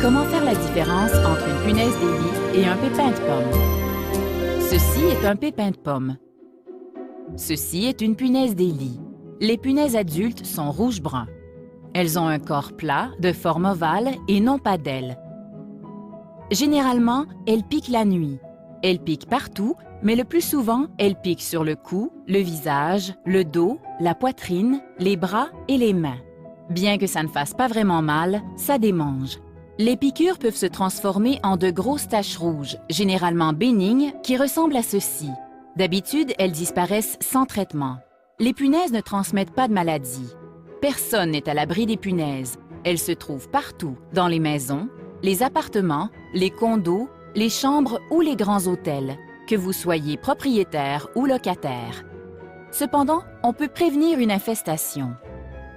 Comment faire la différence entre une punaise des lits et un pépin de pomme? Ceci est un pépin de pomme. Ceci est une punaise des lits. Les punaises adultes sont rouge-brun. Elles ont un corps plat, de forme ovale et non pas d'ailes. Généralement, elles piquent la nuit. Elles piquent partout, mais le plus souvent, elles piquent sur le cou, le visage, le dos, la poitrine, les bras et les mains. Bien que ça ne fasse pas vraiment mal, ça démange. Les piqûres peuvent se transformer en de grosses taches rouges, généralement bénignes, qui ressemblent à ceci. D'habitude, elles disparaissent sans traitement. Les punaises ne transmettent pas de maladie. Personne n'est à l'abri des punaises. Elles se trouvent partout, dans les maisons, les appartements, les condos, les chambres ou les grands hôtels, que vous soyez propriétaire ou locataire. Cependant, on peut prévenir une infestation.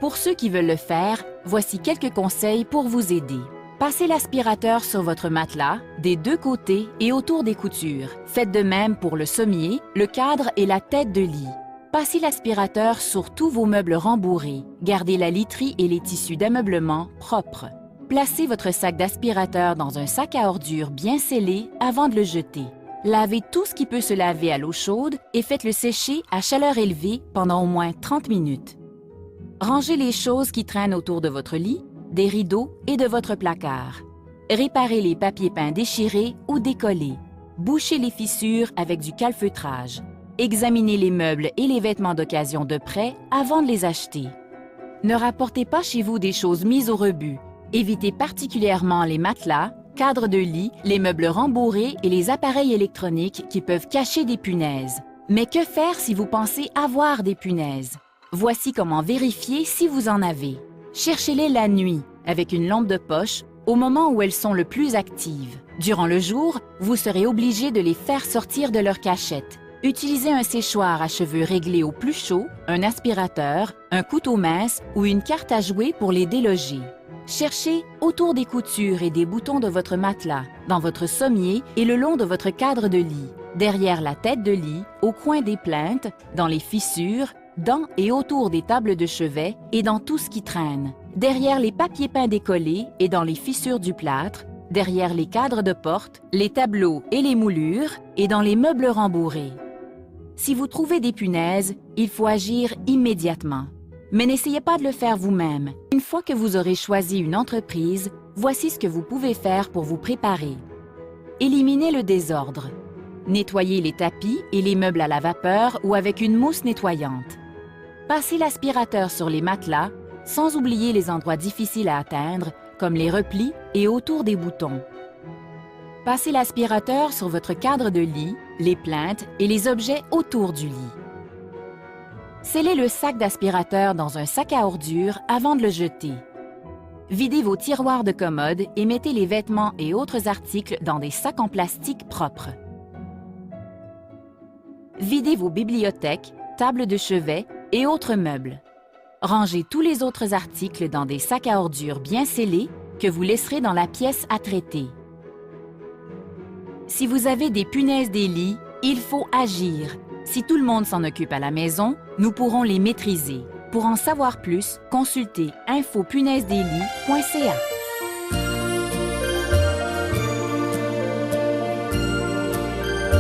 Pour ceux qui veulent le faire, voici quelques conseils pour vous aider. Passez l'aspirateur sur votre matelas, des deux côtés et autour des coutures. Faites de même pour le sommier, le cadre et la tête de lit. Passez l'aspirateur sur tous vos meubles rembourrés. Gardez la literie et les tissus d'ameublement propres. Placez votre sac d'aspirateur dans un sac à ordures bien scellé avant de le jeter. Lavez tout ce qui peut se laver à l'eau chaude et faites-le sécher à chaleur élevée pendant au moins 30 minutes. Rangez les choses qui traînent autour de votre lit, des rideaux et de votre placard. Réparez les papiers peints déchirés ou décollés. Bouchez les fissures avec du calfeutrage. Examinez les meubles et les vêtements d'occasion de près avant de les acheter. Ne rapportez pas chez vous des choses mises au rebut. Évitez particulièrement les matelas, cadres de lit, les meubles rembourrés et les appareils électroniques qui peuvent cacher des punaises. Mais que faire si vous pensez avoir des punaises? Voici comment vérifier si vous en avez. Cherchez-les la nuit, avec une lampe de poche, au moment où elles sont le plus actives. Durant le jour, vous serez obligé de les faire sortir de leur cachette. Utilisez un séchoir à cheveux réglé au plus chaud, un aspirateur, un couteau mince ou une carte à jouer pour les déloger. Cherchez autour des coutures et des boutons de votre matelas, dans votre sommier et le long de votre cadre de lit, derrière la tête de lit, au coin des plinthes, dans les fissures, dans et autour des tables de chevet et dans tout ce qui traîne, derrière les papiers peints décollés et dans les fissures du plâtre, derrière les cadres de porte, les tableaux et les moulures et dans les meubles rembourrés. Si vous trouvez des punaises, il faut agir immédiatement. Mais n'essayez pas de le faire vous-même. Une fois que vous aurez choisi une entreprise, voici ce que vous pouvez faire pour vous préparer. Éliminez le désordre. Nettoyez les tapis et les meubles à la vapeur ou avec une mousse nettoyante. Passez l'aspirateur sur les matelas, sans oublier les endroits difficiles à atteindre, comme les replis et autour des boutons. Passez l'aspirateur sur votre cadre de lit, les plinthes et les objets autour du lit. Scellez le sac d'aspirateur dans un sac à ordures avant de le jeter. Videz vos tiroirs de commode et mettez les vêtements et autres articles dans des sacs en plastique propres. Videz vos bibliothèques, tables de chevet et autres meubles. Rangez tous les autres articles dans des sacs à ordures bien scellés que vous laisserez dans la pièce à traiter. Si vous avez des punaises des lits, il faut agir. Si tout le monde s'en occupe à la maison, nous pourrons les maîtriser. Pour en savoir plus, consultez info-punaises-des-lits.ca.